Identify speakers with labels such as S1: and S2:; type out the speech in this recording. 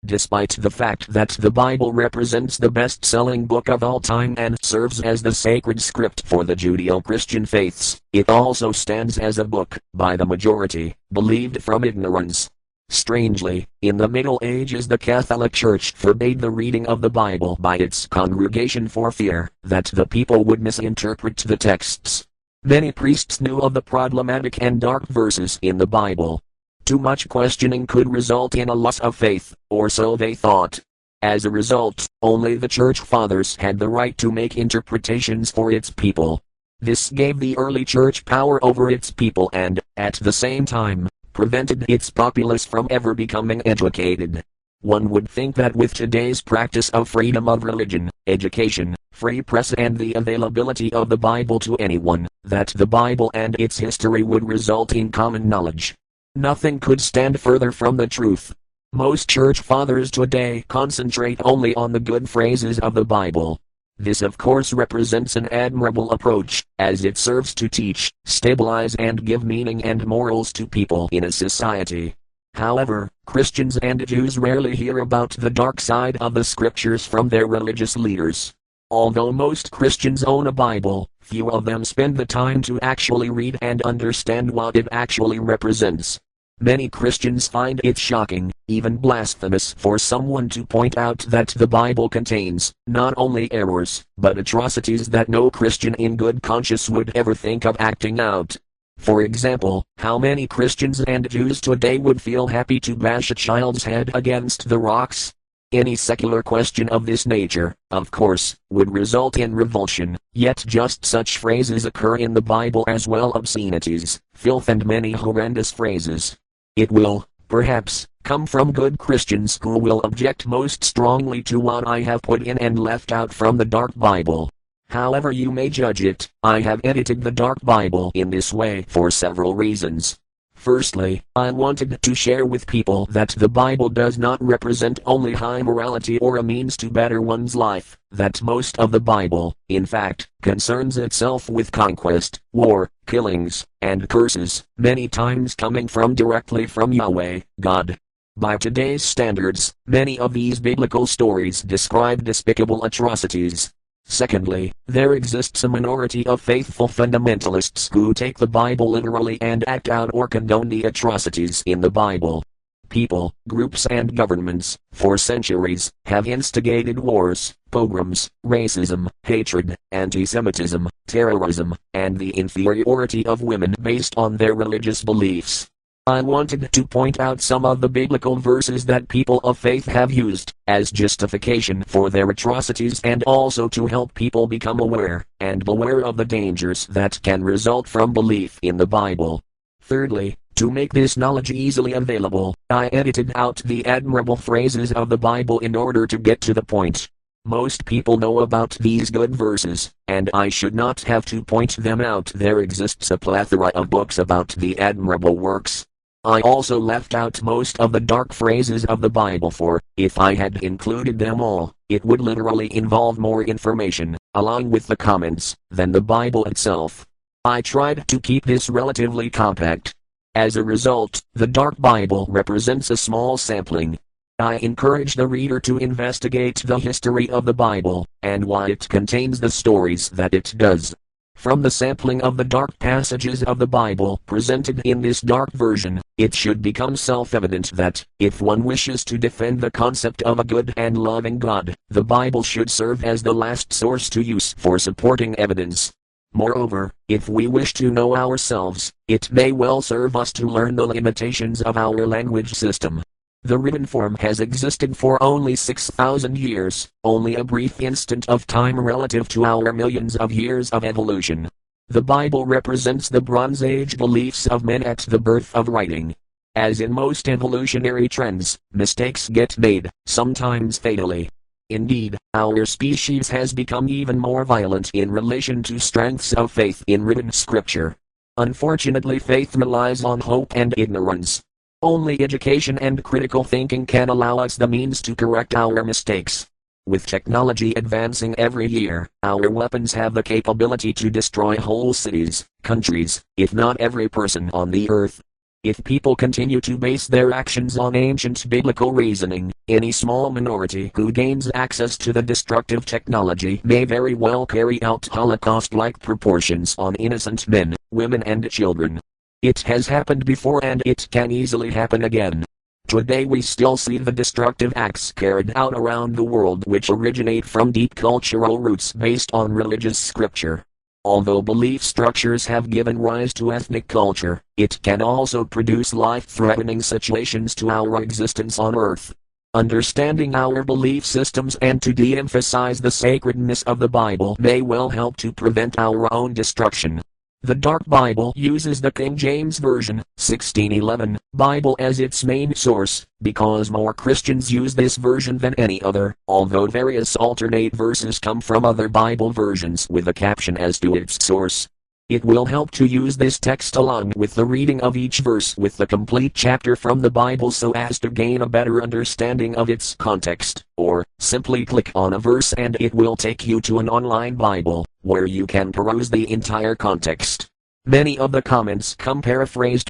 S1: despite the fact that the Bible represents the best-selling book of all time and serves as the sacred script for the Judeo-Christian faiths, it also stands as a book, by the majority, believed from ignorance. Strangely, in the Middle Ages the Catholic Church forbade the reading of the Bible by its congregation for fear that the people would misinterpret the texts. Many priests knew of the problematic and dark verses in the Bible. Too much questioning could result in a loss of faith, or so they thought. As a result, only the Church Fathers had the right to make interpretations for its people. This gave the early Church power over its people and, at the same time, prevented its populace from ever becoming educated. One would think that with today's practice of freedom of religion, education, free press and the availability of the Bible to anyone, that the Bible and its history would result in common knowledge. Nothing could stand further from the truth. Most church fathers today concentrate only on the good phrases of the Bible. This of course represents an admirable approach, as it serves to teach, stabilize and give meaning and morals to people in a society. However, Christians and Jews rarely hear about the dark side of the scriptures from their religious leaders. Although most Christians own a Bible, few of them spend the time to actually read and understand what it actually represents. Many Christians find it shocking, even blasphemous, for someone to point out that the Bible contains not only errors, but atrocities that no Christian in good conscience would ever think of acting out. For example, how many Christians and Jews today would feel happy to bash a child's head against the rocks? Any secular question of this nature, of course, would result in revulsion, yet just such phrases occur in the Bible as well: obscenities, filth and many horrendous phrases. It will, perhaps, come from good Christians who will object most strongly to what I have put in and left out from the dark Bible. However you may judge it, I have edited the dark Bible in this way for several reasons. Firstly, I wanted to share with people that the Bible does not represent only high morality or a means to better one's life, that most of the Bible, in fact, concerns itself with conquest, war, killings, and curses, many times coming directly from Yahweh, God. By today's standards, many of these biblical stories describe despicable atrocities. Secondly, there exists a minority of faithful fundamentalists who take the Bible literally and act out or condone the atrocities in the Bible. People, groups and governments, for centuries, have instigated wars, pogroms, racism, hatred, anti-Semitism, terrorism, and the inferiority of women based on their religious beliefs. I wanted to point out some of the biblical verses that people of faith have used as justification for their atrocities and also to help people become aware and beware of the dangers that can result from belief in the Bible. Thirdly, to make this knowledge easily available, I edited out the admirable phrases of the Bible in order to get to the point. Most people know about these good verses, and I should not have to point them out. There exists a plethora of books about the admirable works. I also left out most of the dark phrases of the Bible, for, if I had included them all, it would literally involve more information, along with the comments, than the Bible itself. I tried to keep this relatively compact. As a result, the dark Bible represents a small sampling. I encourage the reader to investigate the history of the Bible, and why it contains the stories that it does. From the sampling of the dark passages of the Bible presented in this dark version, it should become self-evident that, if one wishes to defend the concept of a good and loving God, the Bible should serve as the last source to use for supporting evidence. Moreover, if we wish to know ourselves, it may well serve us to learn the limitations of our language system. The written form has existed for only 6,000 years, only a brief instant of time relative to our millions of years of evolution. The Bible represents the Bronze Age beliefs of men at the birth of writing. As in most evolutionary trends, mistakes get made, sometimes fatally. Indeed, our species has become even more violent in relation to strengths of faith in written scripture. Unfortunately, faith relies on hope and ignorance. Only education and critical thinking can allow us the means to correct our mistakes. With technology advancing every year, our weapons have the capability to destroy whole cities, countries, if not every person on the earth. If people continue to base their actions on ancient biblical reasoning, any small minority who gains access to the destructive technology may very well carry out Holocaust-like proportions on innocent men, women and children. It has happened before and it can easily happen again. Today we still see the destructive acts carried out around the world which originate from deep cultural roots based on religious scripture. Although belief structures have given rise to ethnic culture, it can also produce life-threatening situations to our existence on Earth. Understanding our belief systems and to de-emphasize the sacredness of the Bible may well help to prevent our own destruction. The Dark Bible uses the King James Version, 1611, Bible as its main source, because more Christians use this version than any other, although various alternate verses come from other Bible versions with a caption as to its source. It will help to use this text along with the reading of each verse with the complete chapter from the Bible so as to gain a better understanding of its context, or simply click on a verse and it will take you to an online Bible, where you can peruse the entire context. Many of the comments come paraphrased